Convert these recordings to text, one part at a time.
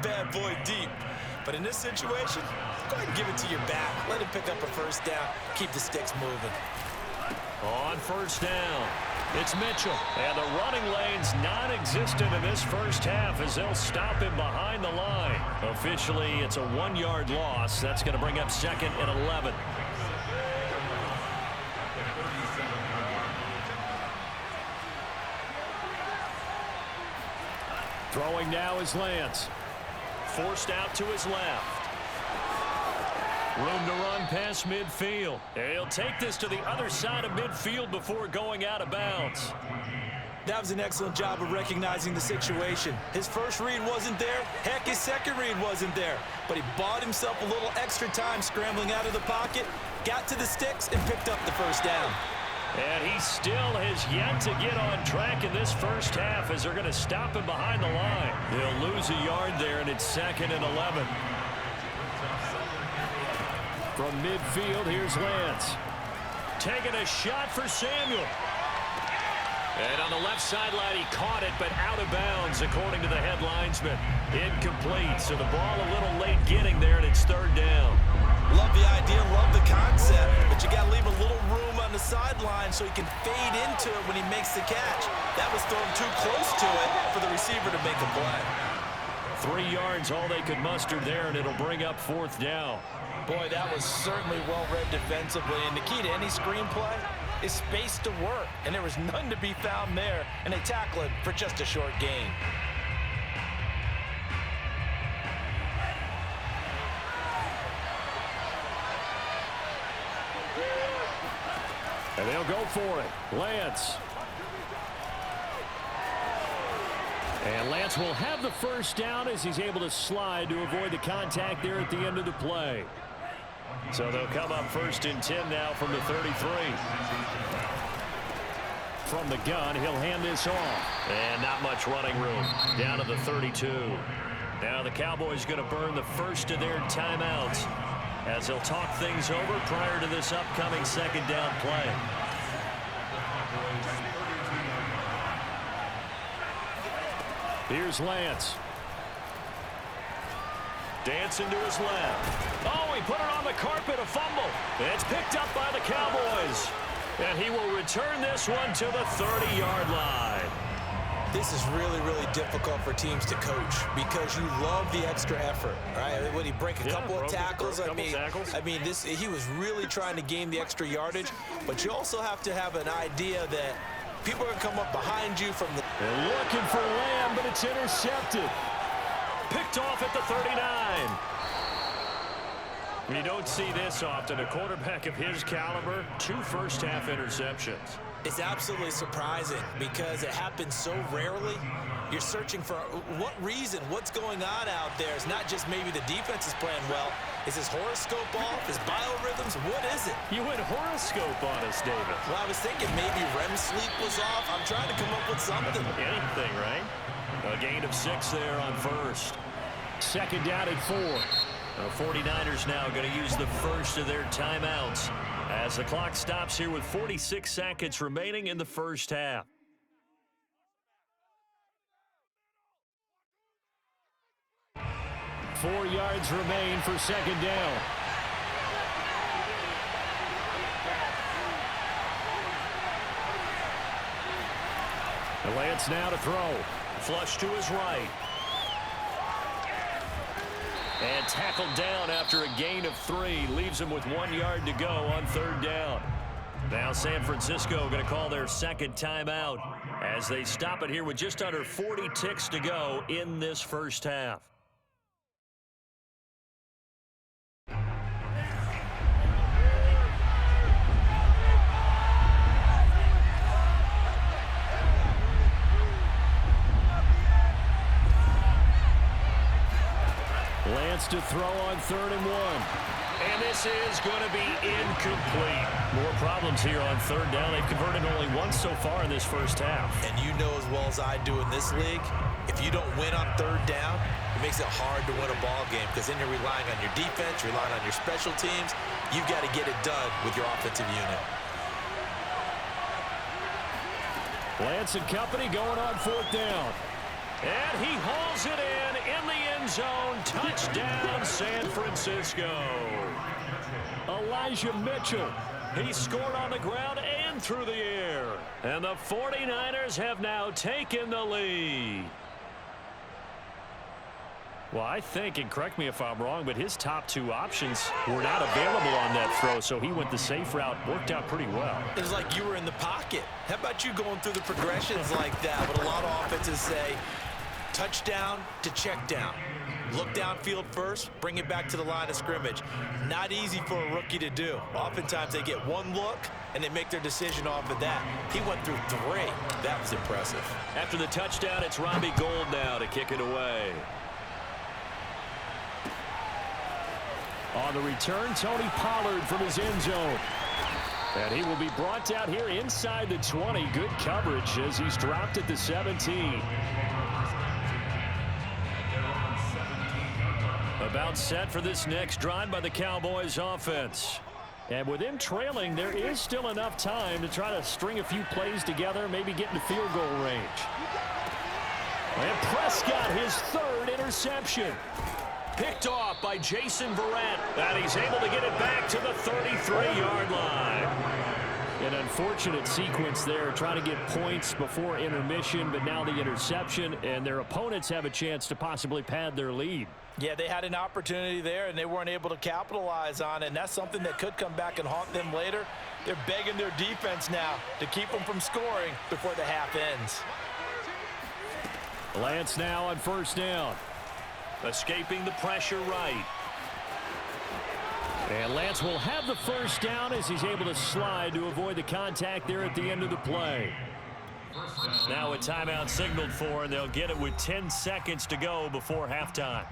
that bad boy deep. But in this situation, go ahead and give it to your back. Let him pick up a first down. Keep the sticks moving. On first down, it's Mitchell. And the running lane's non-existent in this first half as they'll stop him behind the line. Officially, it's a 1-yard loss. That's going to bring up second and 11. Throwing now is Lance. Forced out to his left. Room to run past midfield. He'll take this to the other side of midfield before going out of bounds. That was an excellent job of recognizing the situation. His first read wasn't there. Heck, his second read wasn't there. But he bought himself a little extra time scrambling out of the pocket, got to the sticks, and picked up the first down. And he still has yet to get on track in this first half as they're going to stop him behind the line. They'll lose a yard there, and it's second and 11. From midfield, here's Lance. Taking a shot for Samuel. And on the left sideline, he caught it, but out of bounds, according to the head linesman. Incomplete, so the ball a little late getting there, and it's third down. Love the idea, love the concept, but you got to leave a little room on the sideline so he can fade into it when he makes the catch. That was thrown too close to it for the receiver to make a play. 3 yards, all they could muster there, and it'll bring up fourth down. Boy, that was certainly well-read defensively, and the key to any screenplay is space to work, and there was none to be found there, and they tackle it for just a short gain. And they'll go for it. Lance. And Lance will have the first down as he's able to slide to avoid the contact there at the end of the play. So they'll come up first and 10 now from the 33. From the gun, he'll hand this off. And not much running room. Down to the 32. Now the Cowboys going to burn the first of their timeouts as they'll talk things over prior to this upcoming second down play. Here's Lance. Dancing to his left. Oh, he put it on the carpet, a fumble. It's picked up by the Cowboys. And he will return this one to the 30-yard line. This is really, really difficult for teams to coach because you love the extra effort, right? When he break a couple of tackles, I mean, he was really trying to gain the extra yardage, but you also have to have an idea that people are going to come up behind you from the... They're looking for Lamb, but it's intercepted. Picked off at the 39. You don't see this often. A quarterback of his caliber, 2 first-half interceptions. It's absolutely surprising because it happens so rarely. You're searching for what reason, what's going on out there. It's not just maybe the defense is playing well. Is his horoscope off? His biorhythms? What is it? You went horoscope on us, David. Well, I was thinking maybe REM sleep was off. I'm trying to come up with something. Anything, right? A gain of 6 there on first. Second down at 4. The 49ers now going to use the first of their timeouts as the clock stops here with 46 seconds remaining in the first half. Four yards remain for second down. And Lance now to throw. Flush to his right. And tackled down after a gain of 3. Leaves him with 1 yard to go on third down. Now San Francisco going to call their second timeout as they stop it here with just under 40 ticks to go in this first half. Lance to throw on 3rd and 1. And this is going to be incomplete. More problems here on third down. They've converted only once so far in this first half. And you know as well as I do in this league, if you don't win on third down, it makes it hard to win a ball game because then you're relying on your defense, you're relying on your special teams. You've got to get it done with your offensive unit. Lance and company going on 4th down. And he hauls it in the end zone. Touchdown, San Francisco. Elijah Mitchell. He scored on the ground and through the air. And the 49ers have now taken the lead. Well, I think, and correct me if I'm wrong, but his top two options were not available on that throw, so he went the safe route. Worked out pretty well. It was like you were in the pocket. How about you going through the progressions like that? But a lot of offenses say touchdown to check down. Look downfield first, bring it back to the line of scrimmage. Not easy for a rookie to do. Oftentimes they get one look and they make their decision off of that. He went through three. That was impressive. After the touchdown, it's Robbie Gould now to kick it away. On the return, Tony Pollard from his end zone. And he will be brought down here inside the 20. Good coverage as he's dropped at the 17. About set for this next drive by the Cowboys offense. And with him trailing, there is still enough time to try to string a few plays together, maybe get into field goal range. And Prescott, his third interception. Picked off by Jason Verrett, and he's able to get it back to the 33-yard line. An unfortunate sequence there, trying to get points before intermission, but now the interception, and their opponents have a chance to possibly pad their lead. Yeah, they had an opportunity there, and they weren't able to capitalize on it, and that's something that could come back and haunt them later. They're begging their defense now to keep them from scoring before the half ends. Lance now on first down. Escaping the pressure right. And Lance will have the first down as he's able to slide to avoid the contact there at the end of the play. Now a timeout signaled for, and they'll get it with 10 seconds to go before halftime.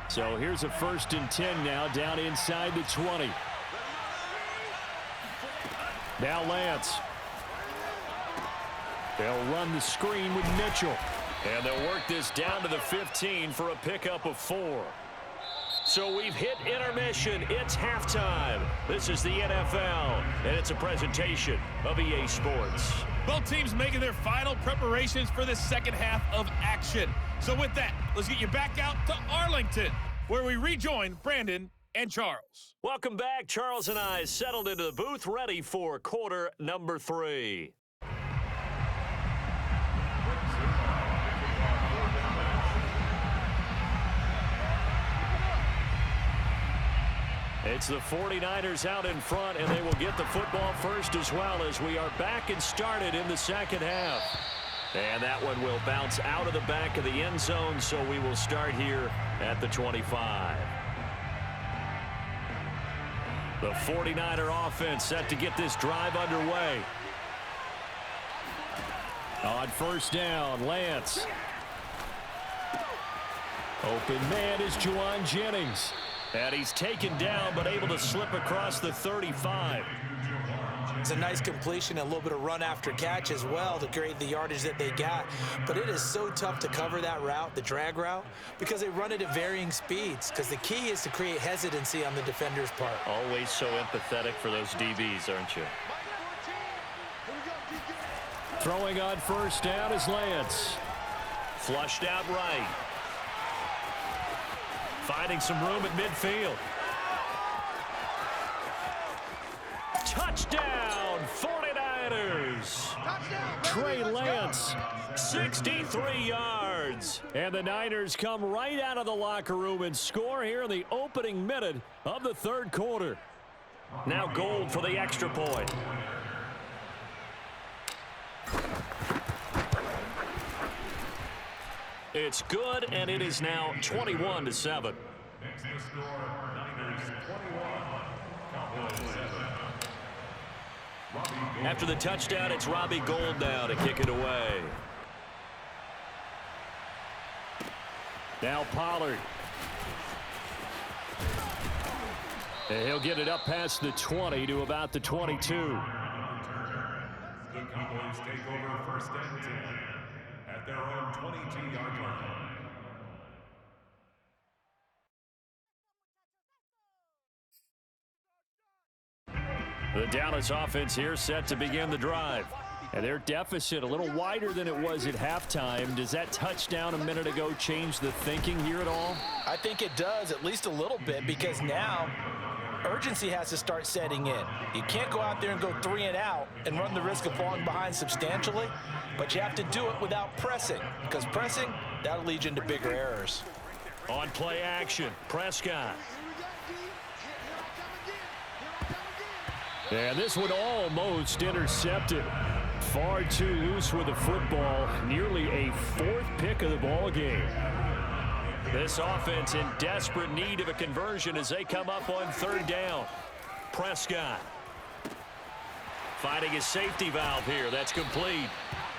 So here's a 1st and 10 now, down inside the 20. Now Lance. They'll run the screen with Mitchell. And they'll work this down to the 15 for a pickup of 4. So we've hit intermission. It's halftime. This is the NFL, and it's a presentation of EA Sports. Both teams making their final preparations for the second half of action. So with that, let's get you back out to Arlington, where we rejoin Brandon and Charles. Welcome back. Charles and I settled into the booth, ready for quarter number 3. It's the 49ers out in front, and they will get the football first as well as we are back and started in the second half. And that one will bounce out of the back of the end zone, so we will start here at the 25. The 49er offense set to get this drive underway. On first down, Lance. Open man is Juwan Jennings. And he's taken down, but able to slip across the 35. It's a nice completion, a little bit of run after catch as well to create the yardage that they got. But it is so tough to cover that route, the drag route, because they run it at varying speeds. Because the key is to create hesitancy on the defender's part. Always so empathetic for those DBs, aren't you? Throwing on first down is Lance. Flushed out right. Finding some room at midfield. Touchdown, 49ers. Trey Lance, 63 yards. And the Niners come right out of the locker room and score here in the opening minute of the third quarter. Now Gould for the extra point. It's good, and it is now 21-7. Next to score, Niners 21, Cowboys 7. After the touchdown, it's Robbie Gould now to kick it away. Now Pollard. And he'll get it up past the 20 to about the 22. The Cowboys take over 1st and 10 at their own 22-yard line. The Dallas offense here set to begin the drive. And their deficit a little wider than it was at halftime. Does that touchdown a minute ago change the thinking here at all? I think it does, at least a little bit, because now urgency has to start setting in. You can't go out there and go 3 and out and run the risk of falling behind substantially, but you have to do it without pressing, because pressing, that'll lead you into bigger errors. On play action, Prescott. And this one almost intercepted. Far too loose with the football. Nearly a 4th pick of the ball game. This offense in desperate need of a conversion as they come up on 3rd down. Prescott finding his safety valve here. That's complete.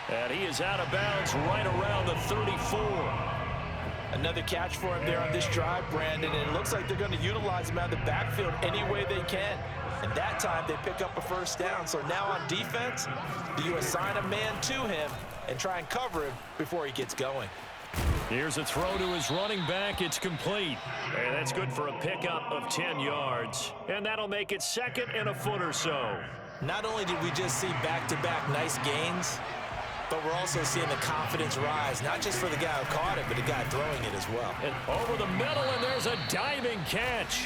And he is out of bounds right around the 34. Another catch for him there on this drive, Brandon, and it looks like they're going to utilize him out of the backfield any way they can. And that time they pick up a 1st down. So now on defense, do you assign a man to him and try and cover him before he gets going? Here's a throw to his running back. It's complete. And that's good for a pickup of 10 yards. And that'll make it 2nd and a foot or so. Not only did we just see back-to-back nice gains, but we're also seeing the confidence rise, not just for the guy who caught it, but the guy throwing it as well. And over the middle, and there's a diving catch.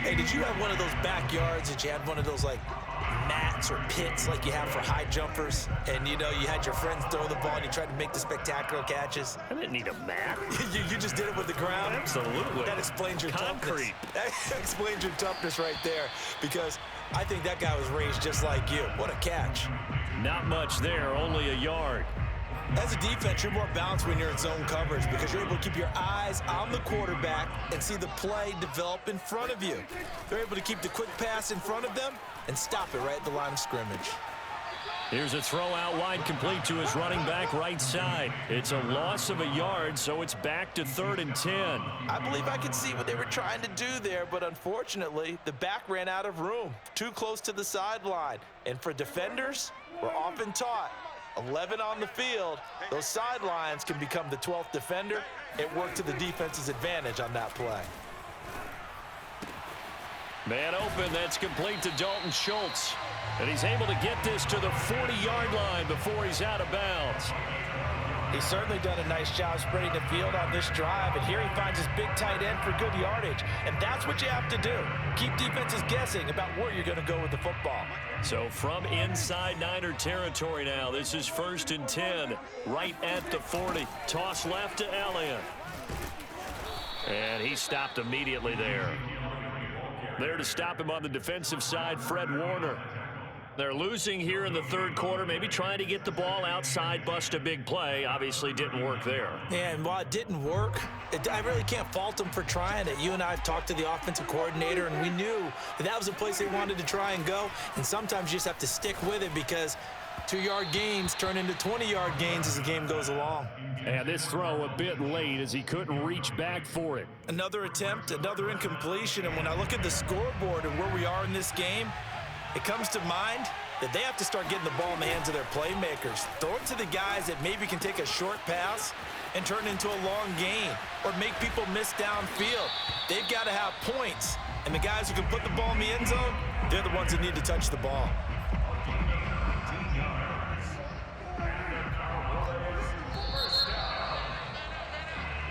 Hey, did you have one of those backyards that you had one of those, like, mats or pits like you have for high jumpers? And, you know, you had your friends throw the ball and you tried to make the spectacular catches? I didn't need a mat. you just did it with the ground? Absolutely. That explains your concrete. Toughness. That explains your toughness right there, because I think that guy was raised just like you. What a catch. Not much there, only a yard. As a defense, you're more balanced when you're in zone coverage because you're able to keep your eyes on the quarterback and see the play develop in front of you. They're able to keep the quick pass in front of them and stop it right at the line of scrimmage. Here's a throw out wide, complete to his running back right side. It's a loss of a yard, so it's back to 3rd and 10. I believe I could see what they were trying to do there, but unfortunately, the back ran out of room, too close to the sideline. And for defenders, we're often taught 11 on the field, those sidelines can become the 12th defender. It worked to the defense's advantage on that play. Man open, that's complete to Dalton Schultz. And he's able to get this to the 40-yard line before he's out of bounds. He's certainly done a nice job spreading the field on this drive, and here he finds his big tight end for good yardage. And that's what you have to do. Keep defenses guessing about where you're going to go with the football. So from inside Niner territory now, this is 1st and 10, right at the 40. Toss left to Elliott. And he stopped immediately there. There to stop him on the defensive side, Fred Warner. They're losing here in the 3rd quarter, maybe trying to get the ball outside, bust a big play. Obviously didn't work there. And while it didn't work, I really can't fault them for trying it. You and I have talked to the offensive coordinator, and we knew that was a place they wanted to try and go. And sometimes you just have to stick with it because 2-yard gains turn into 20-yard gains as the game goes along. And this throw a bit late as he couldn't reach back for it. Another attempt, another incompletion. And when I look at the scoreboard and where we are in this game, it comes to mind that they have to start getting the ball in the hands of their playmakers. Throw it to the guys that maybe can take a short pass and turn it into a long gain or make people miss downfield. They've got to have points. And the guys who can put the ball in the end zone, they're the ones that need to touch the ball.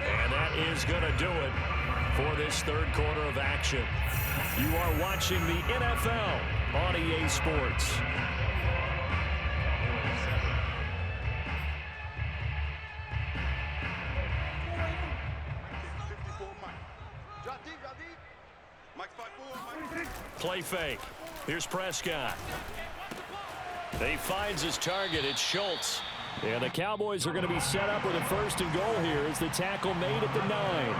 And that is going to do it for this 3rd quarter of action. You are watching the NFL on EA Sports. Play fake. Here's Prescott. He finds his target. It's Schultz. And the Cowboys are going to be set up with a 1st and goal here as the tackle made at the 9.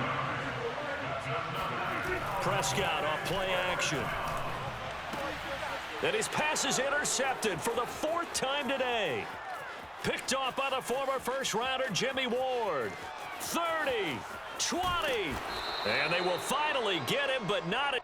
Prescott off play action. And his pass is intercepted for the 4th time today. Picked off by the former first-rounder Jimmy Ward. 30, 20. And they will finally get him, but not